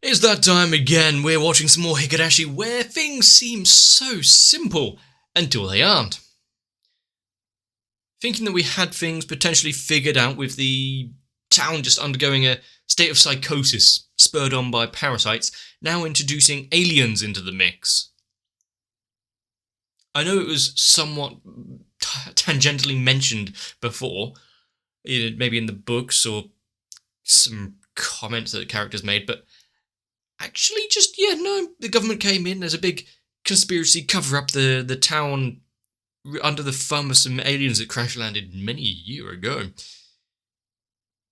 It's that time again. We're watching some more Higurashi where things seem so simple until they aren't. Thinking that we had things potentially figured out with the town just undergoing a state of psychosis spurred on by parasites, now introducing aliens into the mix. I know it was somewhat tangentially mentioned before, maybe in the books or some comments that the characters made, but actually the government came in. There's a big conspiracy cover up the town under the thumb of some aliens that crash landed many a year ago.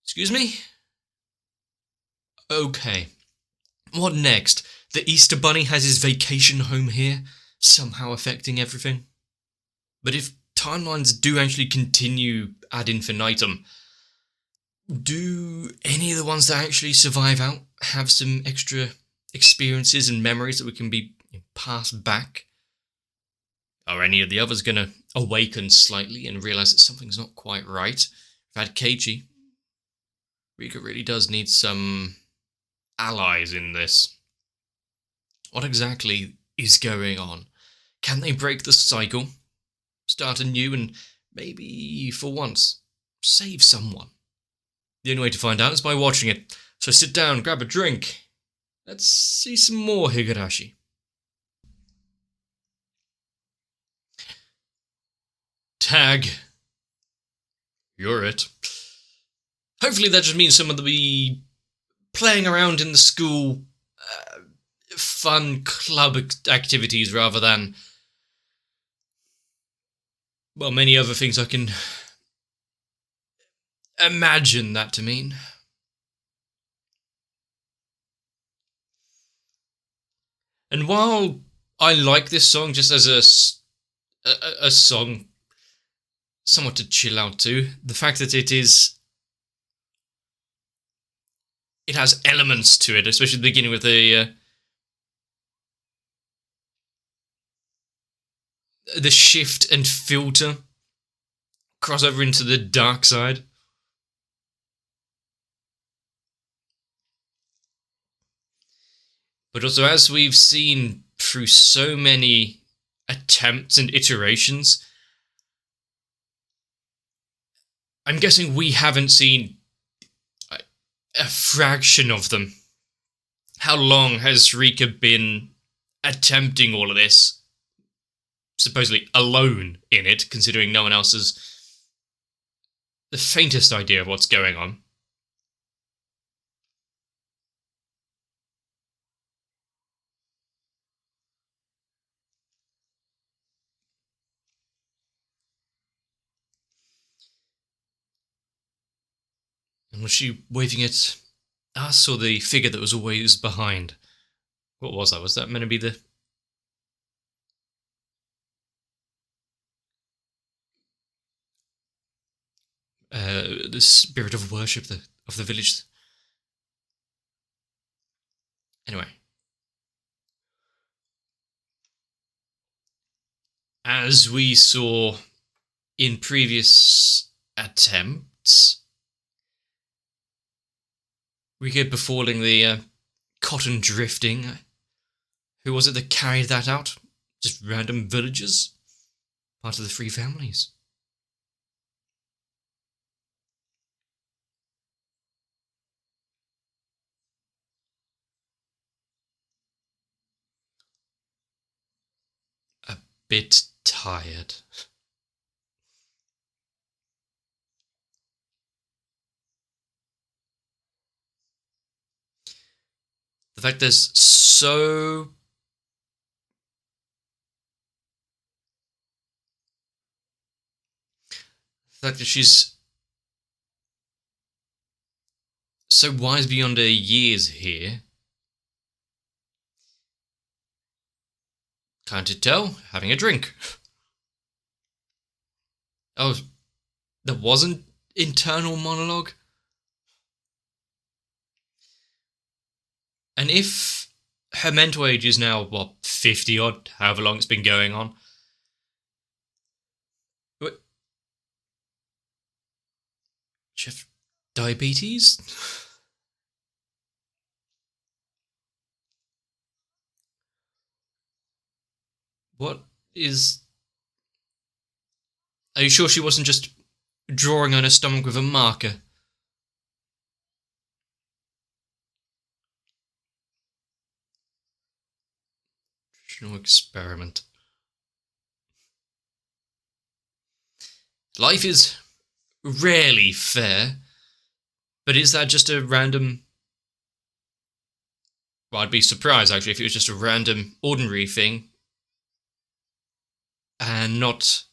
Excuse me? Okay. What next? The Easter Bunny has his vacation home here, somehow affecting everything. But if timelines do actually continue ad infinitum, do any of the ones that actually survive out have some extra experiences and memories that we can be passed back? Are any of the others going to awaken slightly and realise that something's not quite right? We've had Keiichi. Rika really does need some allies in this. What exactly is going on? Can they break the cycle? Start anew and maybe, for once, save someone? The only way to find out is by watching it. So sit down, grab a drink. Let's see some more Higurashi. Tag. You're it. Hopefully that just means someone will be playing around in the school fun club activities rather than, well, many other things I can imagine that to mean. And while I like this song just as a song somewhat to chill out to, the fact that it has elements to it, especially at the beginning with the shift and filter crossover into the dark side. But also, as we've seen through so many attempts and iterations, I'm guessing we haven't seen a fraction of them. How long has Rika been attempting all of this? Supposedly alone in it, considering no one else has the faintest idea of what's going on. And was she waving at us or the figure that was always behind? What was that? Was that meant to be the spirit of worship of the village? Anyway. As we saw in previous attempts, we get befalling the cotton drifting. Who was it that carried that out? Just random villagers? Part of the Three Families. A bit tired. The fact there's so the fact that she's so wise beyond her years here. Can't you tell? Having a drink. Oh, there wasn't internal monologue? And if her mental age is now, 50 odd, however long it's been going on. She have diabetes? What is... Are you sure she wasn't just drawing on her stomach with a marker? No experiment. Life is rarely fair, but is that just a random... Well, I'd be surprised, actually, if it was just a random, ordinary thing, and not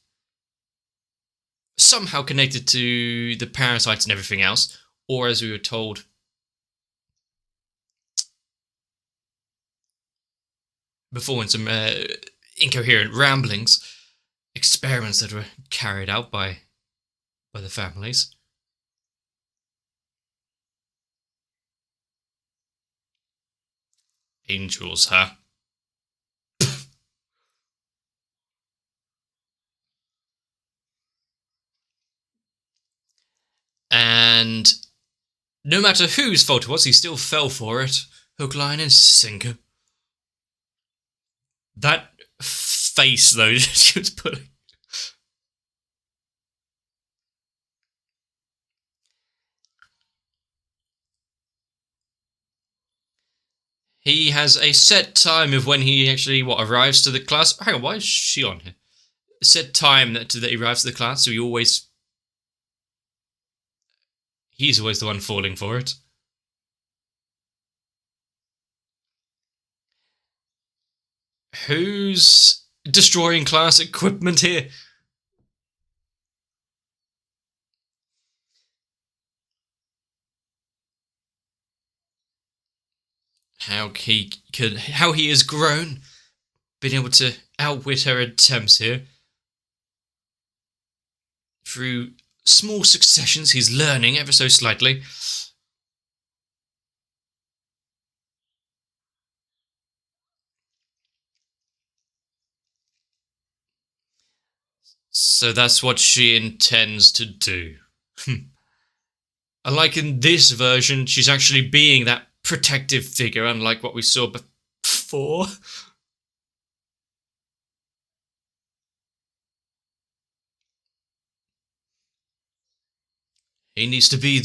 somehow connected to the parasites and everything else, or as we were told before in some incoherent ramblings, experiments that were carried out by the families. Angels, huh? And no matter whose fault it was, he still fell for it. Hook, line, and sinker. That face, though, she was putting. He has a set time of when he actually, arrives to the class. Hang on, why is she on here? A set time that he arrives to the class, so he's always the one falling for it. Who's destroying class equipment here? How he has grown, been able to outwit her attempts here. Through small successions, he's learning ever so slightly. So that's what she intends to do. Unlike in this version, she's actually being that protective figure, unlike what we saw before. He needs to be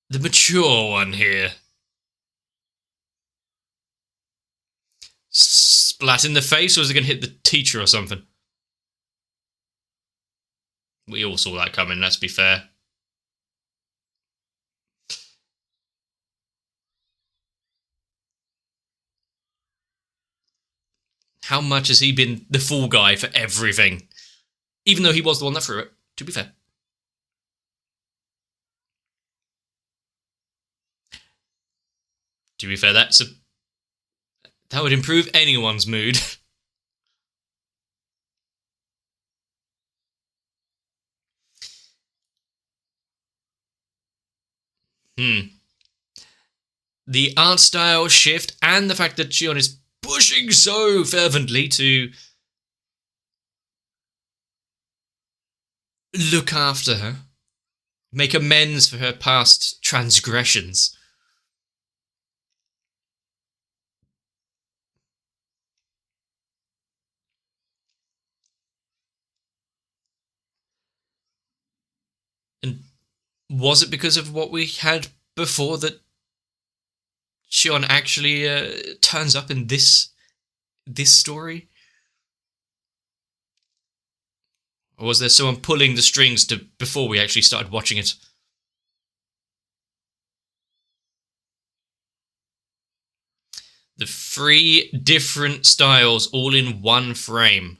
the mature one here. Splat in the face, or is it going to hit the teacher or something? We all saw that coming, let's be fair. How much has he been the fool guy for everything? Even though he was the one that threw it, to be fair. To be fair, that would improve anyone's mood. The art style shift and the fact that Shion is pushing so fervently to look after her, make amends for her past transgressions. And was it because of what we had before that Shion actually turns up in this story? Or was there someone pulling the strings before we actually started watching it? The 3 different styles all in one frame.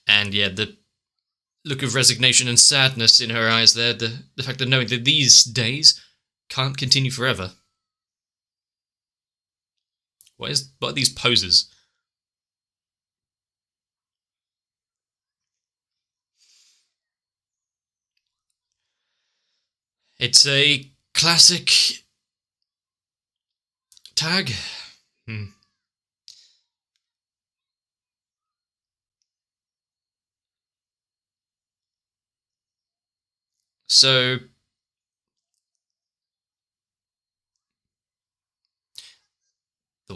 And yeah, the look of resignation and sadness in her eyes there, the fact of knowing that these days can't continue forever. What are these poses? It's a classic tag. So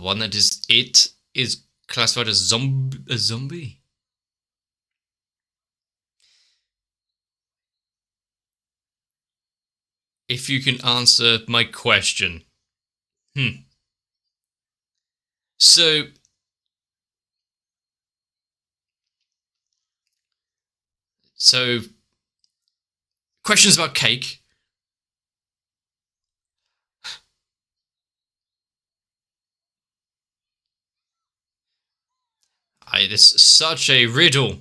one that is classified as a zombie. If you can answer my question. So questions about cake. It's such a riddle.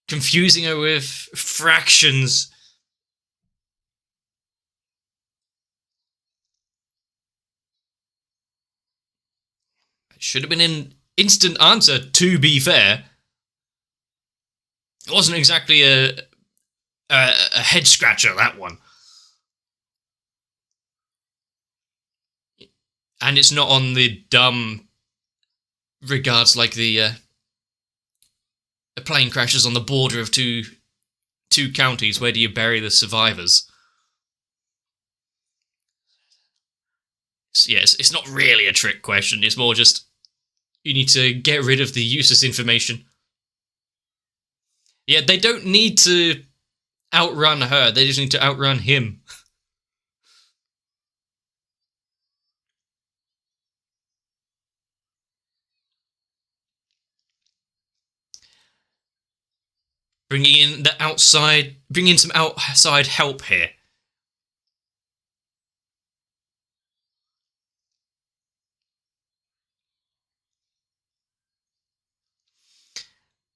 Confusing her with fractions. It should have been an instant answer, to be fair. It wasn't exactly a head scratcher, that one. And it's not on the dumb regards like the plane crashes on the border of two counties. Where do you bury the survivors? Yes, it's not really a trick question. It's more just you need to get rid of the useless information. Yeah, they don't need to outrun her. They just need to outrun him. Bringing in some outside help here.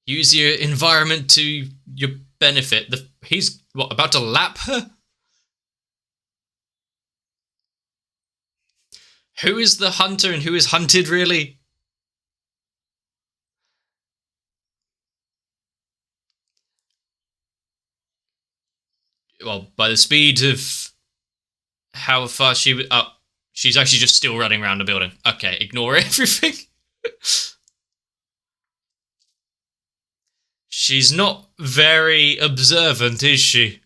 Use your environment to your benefit. He's about to lap her? Who is the hunter and who is hunted, really? Well, by the speed of how fast she was... Oh, she's actually just still running around the building. Okay, ignore everything. She's not very observant, is she?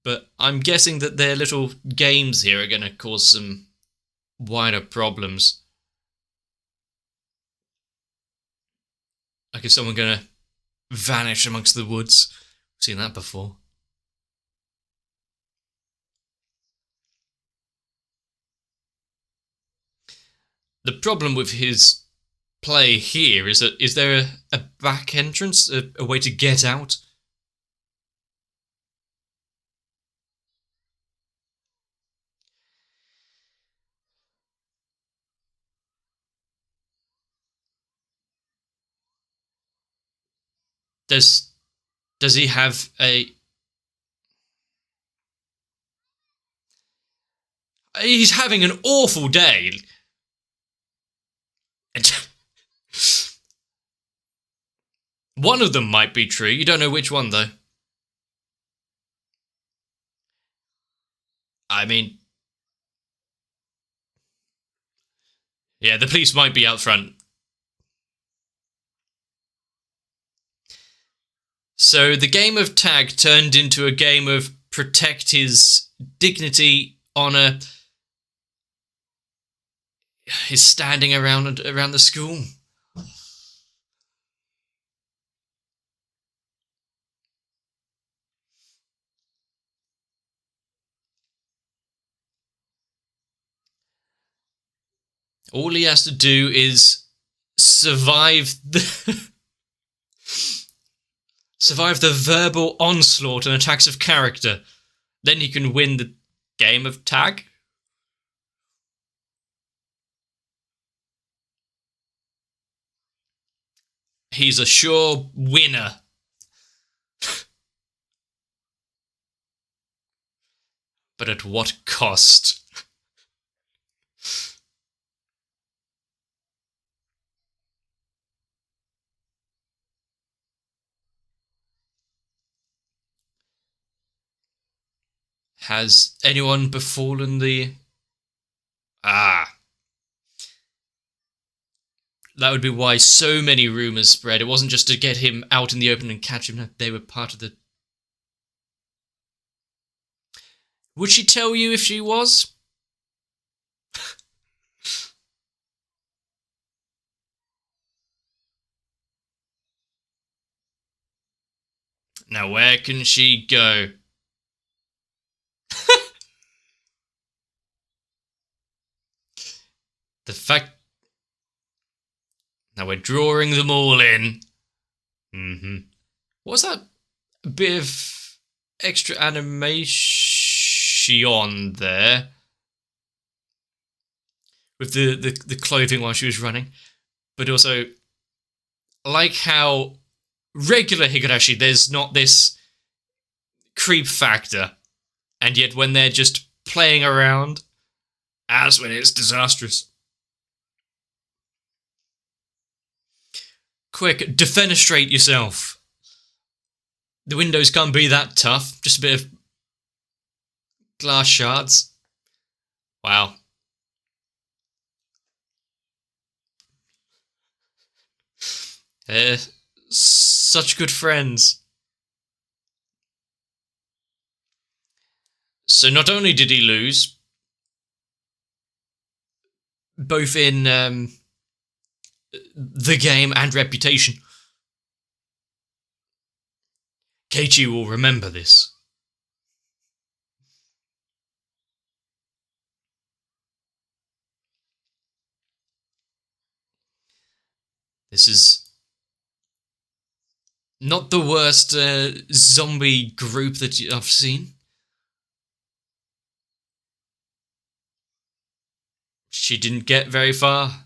But I'm guessing that their little games here are going to cause some wider problems. Like, is someone going to vanish amongst the woods? I've seen that before. The problem with his play here is that is there a back entrance, a way to get out? Does he have a... He's having an awful day. One of them might be true. You don't know which one, though. I mean... Yeah, the police might be out front. So the game of tag turned into a game of protect his dignity, honor, his standing around the school. All he has to do is survive the verbal onslaught and attacks of character. Then he can win the game of tag. He's a sure winner. But at what cost? Has anyone befallen the... That would be why so many rumours spread. It wasn't just to get him out in the open and catch him. They were part of the... Would she tell you if she was? Now, where can she go? The fact... Now we're drawing them all in. What's that bit of extra animation there? With the clothing while she was running. But also, like how regular Higurashi, there's not this creep factor. And yet when they're just playing around, that's when it's disastrous. Quick, defenestrate yourself. The windows can't be that tough. Just a bit of glass shards. Wow. Such good friends. So not only did he lose, both in the game and reputation, Keiichi will remember this. This is not the worst zombie group that I've seen. She didn't get very far.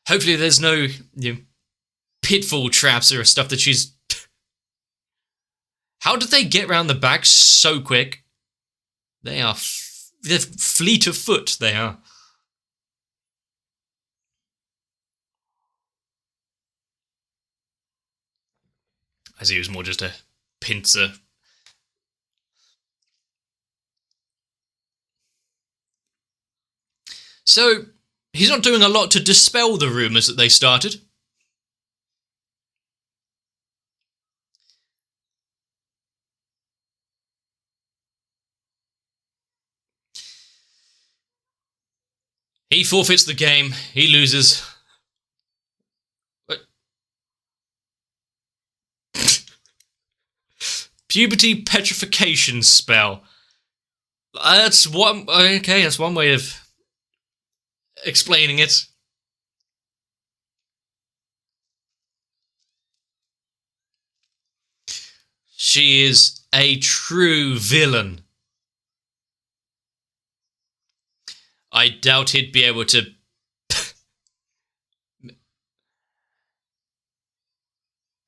Hopefully there's no pitfall traps or stuff that she's... How did they get around the back so quick? They're fleet of foot, they are. As he was more just a pincer. So, he's not doing a lot to dispel the rumours that they started. He forfeits the game. He loses. Puberty petrification spell. That's one... Okay, that's one way of explaining it. She is a true villain. I doubt he'd be able to...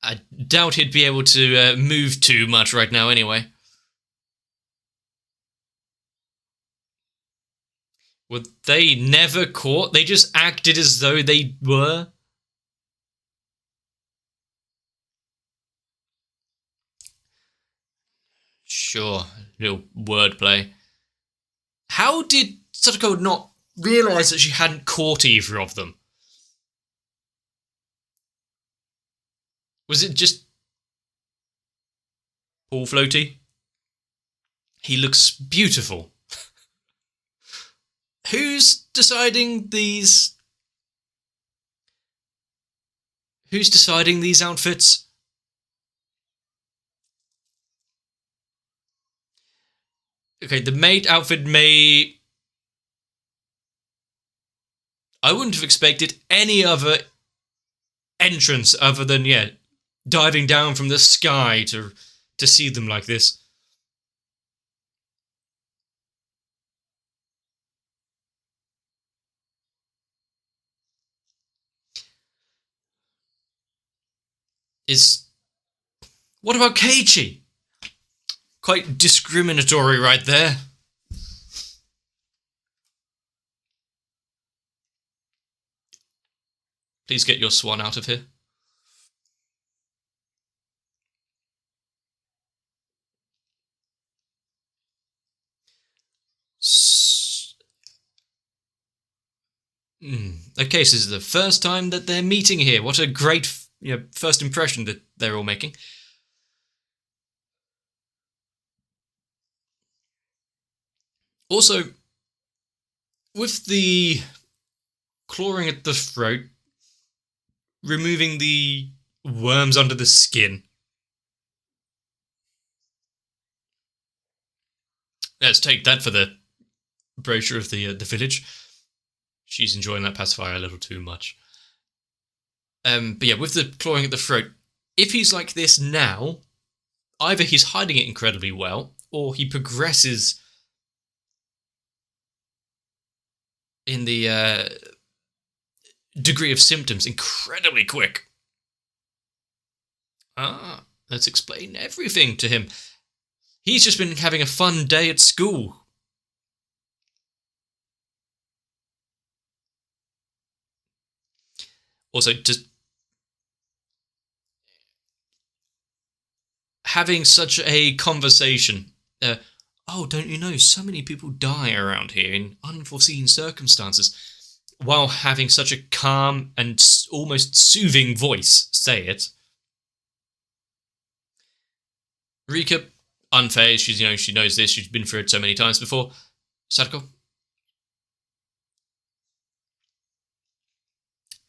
I doubt he'd be able to move too much right now anyway. Were they never caught? They just acted as though they were? Sure, little wordplay. How did Satoko not realise that she hadn't caught either of them? Was it just Paul Floaty? He looks beautiful. Who's deciding these? Who's deciding these outfits? Okay, the maid outfit may... I wouldn't have expected any other entrance other than, diving down from the sky to see them like this. What about Keiichi? Quite discriminatory right there. Please get your swan out of here. Okay, so this is the first time that they're meeting here. What a great first impression that they're all making. Also, with the clawing at the throat, removing the worms under the skin. Let's take that for the brochure of the village. She's enjoying that pacifier a little too much. But yeah, with the clawing at the throat, if he's like this now, either he's hiding it incredibly well, or he progresses in the degree of symptoms incredibly quick. Let's explain everything to him. He's just been having a fun day at school. Also, just having such a conversation. Oh, don't you know, so many people die around here in unforeseen circumstances, while having such a calm and almost soothing voice say it. Rika, unfazed, she knows this, she's been through it so many times before. Sadako?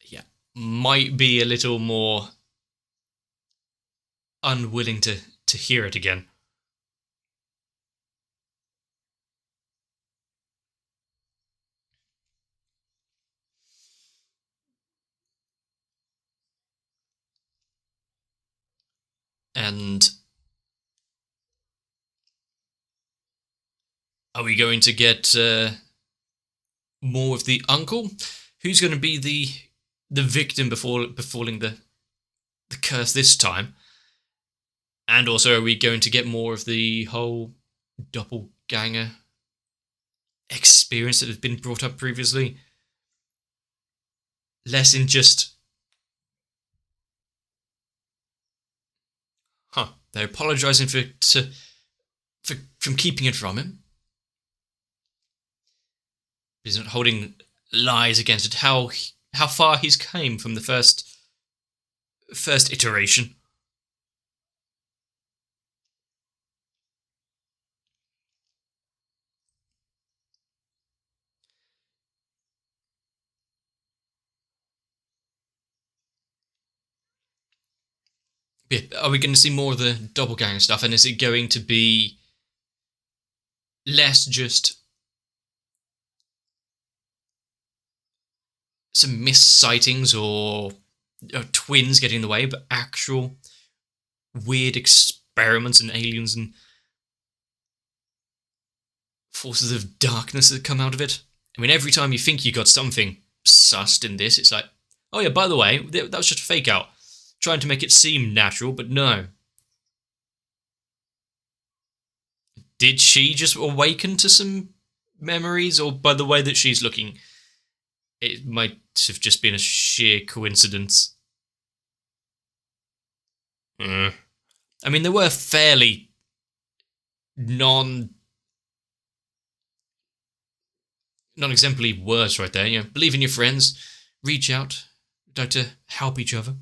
Yeah, might be a little more unwilling to hear it again. And are we going to get more of the uncle? Who's going to be the victim befalling the curse this time? And also, are we going to get more of the whole doppelganger experience that has been brought up previously? Less in just... They're apologising from keeping it from him. He's not holding lies against it. How far he's came from the first iteration. Yeah, are we going to see more of the doppelganger stuff? And is it going to be less just some missed sightings or twins getting in the way, but actual weird experiments and aliens and forces of darkness that come out of it? I mean, every time you think you got something sussed in this, it's like, oh yeah, by the way, that was just a fake out. Trying to make it seem natural, but no. Did she just awaken to some memories, or by the way that she's looking, it might have just been a sheer coincidence? I mean, there were fairly non-exemplary words right there. Believe in your friends, reach out, like to help each other.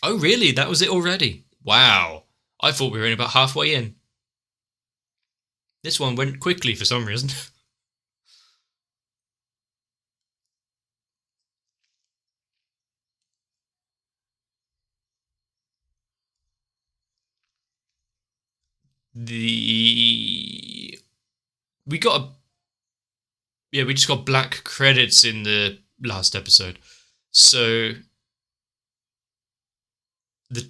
Oh, really? That was it already? Wow. I thought we were in about halfway in. This one went quickly for some reason. We just got black credits in the last episode. So the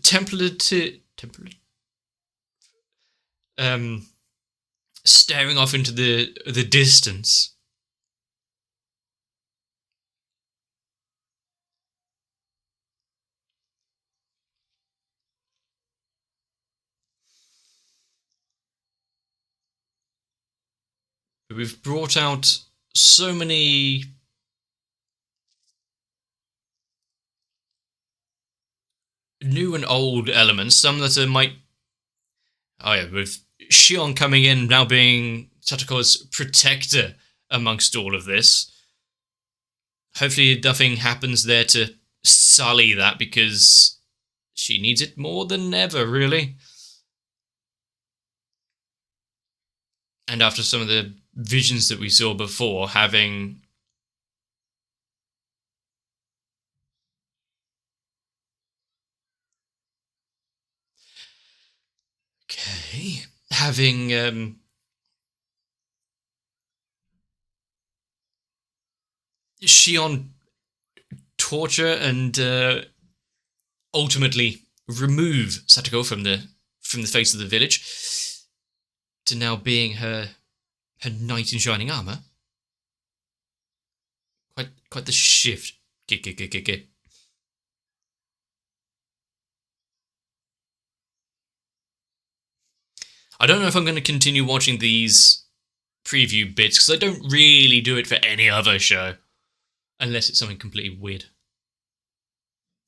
staring off into the distance. We've brought out so many new and old elements, some that might... Oh yeah, with Shion coming in, now being Satoko's protector amongst all of this. Hopefully nothing happens there to sully that, because she needs it more than ever, really. And after some of the visions that we saw before, having having Shion torture and ultimately remove Satoko from the face of the village to now being her knight in shining armor. Quite the shift. I don't know if I'm going to continue watching these preview bits because I don't really do it for any other show unless it's something completely weird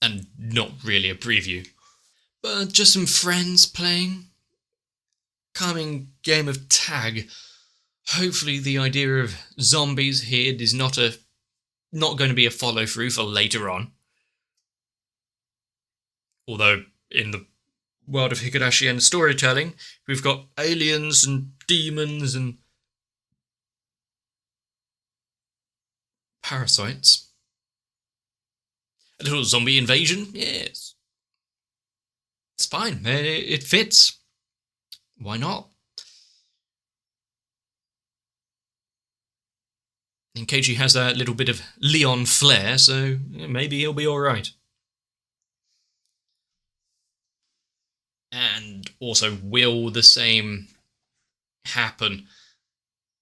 and not really a preview. But just some friends playing, calming game of tag. Hopefully the idea of zombies here is not going to be a follow through for later on. Although in the world of Higurashi and storytelling, we've got aliens and demons and parasites. A little zombie invasion, yes. It's fine, it fits. Why not? And Keiji has that little bit of Leon flair, so maybe he'll be alright. And also, will the same happen?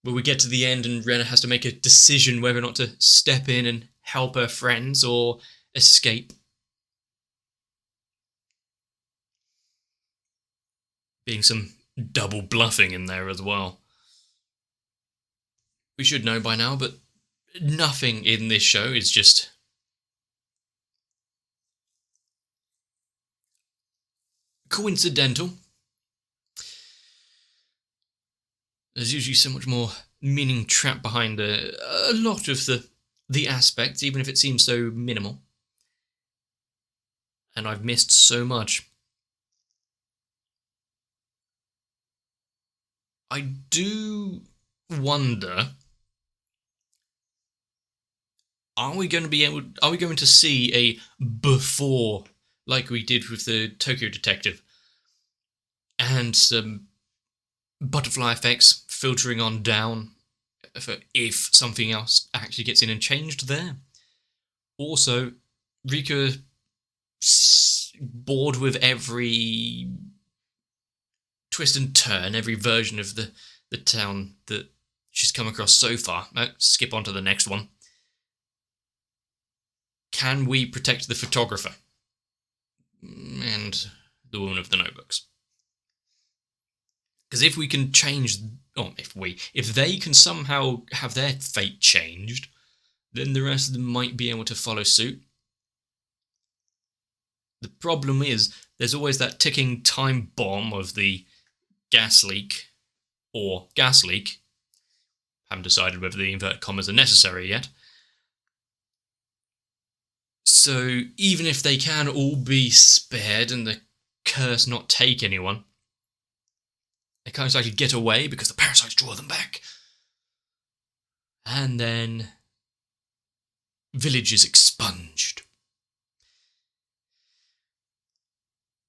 Will we get to the end and Rena has to make a decision whether or not to step in and help her friends or escape? Being some double bluffing in there as well. We should know by now, but nothing in this show is just coincidental. There's usually so much more meaning trapped behind a lot of the aspects, even if it seems so minimal. And I've missed so much. I do wonder, are we going to see a before like we did with the Tokyo Detective and some butterfly effects filtering on down for if something else actually gets in and changed there? Also, Rika bored with every twist and turn, every version of the town that she's come across so far. Skip on to the next one. Can we protect the photographer and the woman of the notebooks? Because if we can change, or if they can somehow have their fate changed, then the rest of them might be able to follow suit. The problem is, there's always that ticking time bomb of the gas leak. Haven't decided whether the inverted commas are necessary yet. So even if they can all be spared and the curse not take anyone, they can't actually get away because the parasites draw them back. And then village is expunged.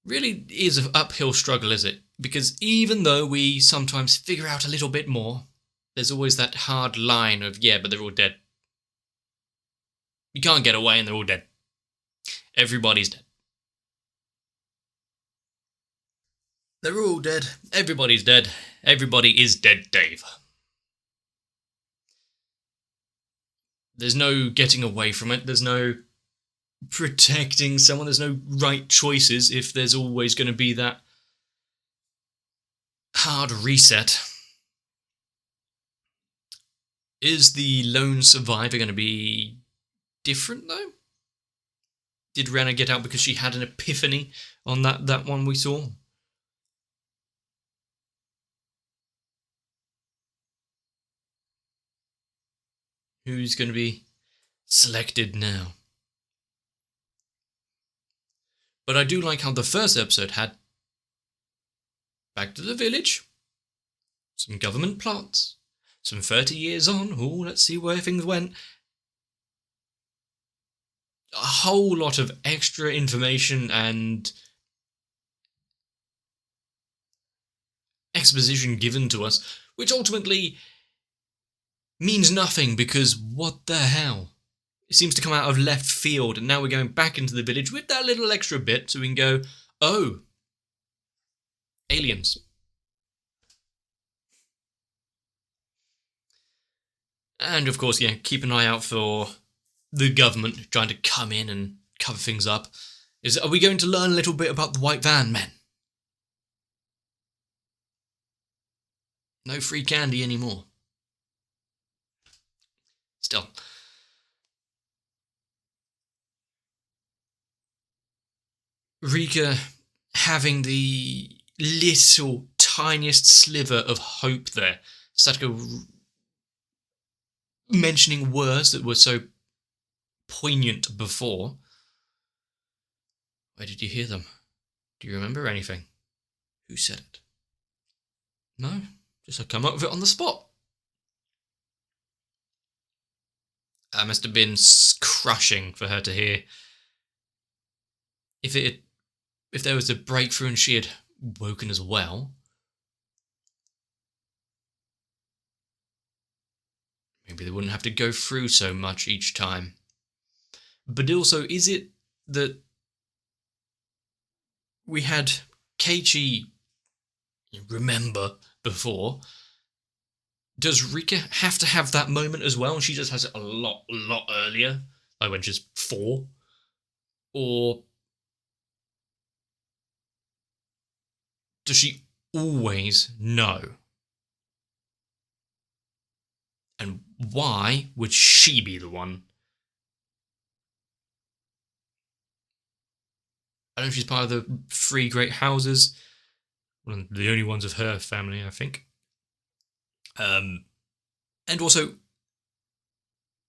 Really is an uphill struggle, is it? Because even though we sometimes figure out a little bit more, there's always that hard line of, yeah, but they're all dead. You can't get away and they're all dead. Everybody's dead. They're all dead. Everybody's dead. Everybody is dead, Dave. There's no getting away from it. There's no protecting someone. There's no right choices if there's always going to be that hard reset. Is the lone survivor going to be different, though? Did Rena get out because she had an epiphany on that one we saw? Who's going to be selected now? But I do like how the first episode had back to the village, some government plots, some 30 years on, let's see where things went. A whole lot of extra information and exposition given to us, which ultimately means nothing because what the hell? It seems to come out of left field, and now we're going back into the village with that little extra bit so we can go, oh, aliens. And of course, keep an eye out for the government trying to come in and cover things up. Are we going to learn a little bit about the White Van Men? No free candy anymore. Still. Rika having the little tiniest sliver of hope there. Satoko mentioning words that were so poignant before. Where did you hear them? Do you remember anything? Who said it? No, just I come up with it on the spot. That must have been crushing for her to hear. If there was a breakthrough and she had woken as well, maybe they wouldn't have to go through so much each time. But also, is it that we had Keiichi remember before? Does Rika have to have that moment as well, and she just has it a lot earlier, like when she's 4? Or does she always know? And why would she be the one? I don't know if she's part of the 3 great houses. One of the only ones of her family, I think. And also,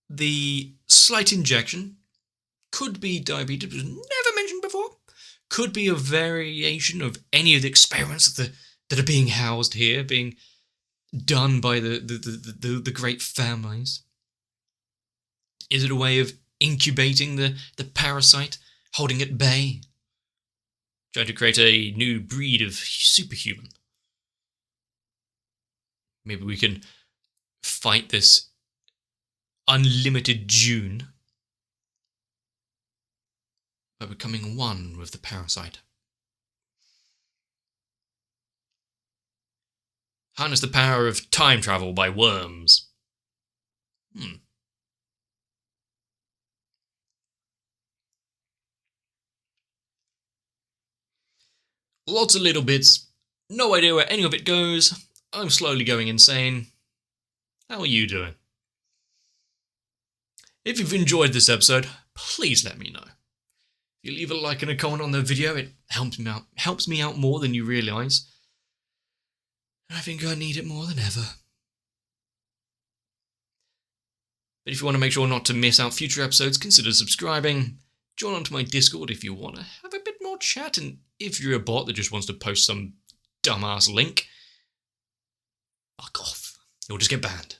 the slight injection could be diabetes, was never mentioned before. Could be a variation of any of the experiments that are being housed here, being done by the great families. Is it a way of incubating the parasite, holding at bay, trying to create a new breed of superhuman? Maybe we can fight this unlimited June by becoming one with the parasite. Harness the power of time travel by worms. Lots of little bits. No idea where any of it goes. I'm slowly going insane. How are you doing? If you've enjoyed this episode, please let me know. If you leave a like and a comment on the video, it helps me out more than you realise. And I think I need it more than ever. But if you want to make sure not to miss out future episodes, consider subscribing. Join onto my Discord if you want to have a bit more chat, and if you're a bot that just wants to post some dumbass link, fuck off. You'll just get banned.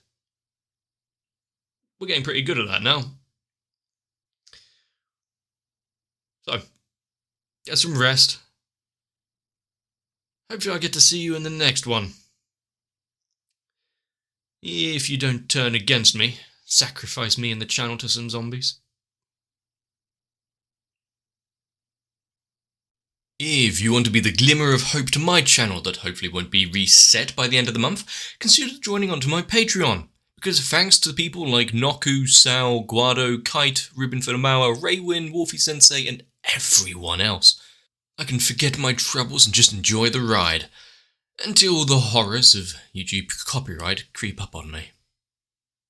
We're getting pretty good at that now. So, get some rest. Hopefully I get to see you in the next one. If you don't turn against me, sacrifice me and the channel to some zombies. If you want to be the glimmer of hope to my channel that hopefully won't be reset by the end of the month, consider joining onto my Patreon. Because thanks to people like Noku, Sal, Guado, Kite, Ruben Furumawa, Raywin, Wolfie Sensei, and everyone else, I can forget my troubles and just enjoy the ride, until the horrors of YouTube copyright creep up on me.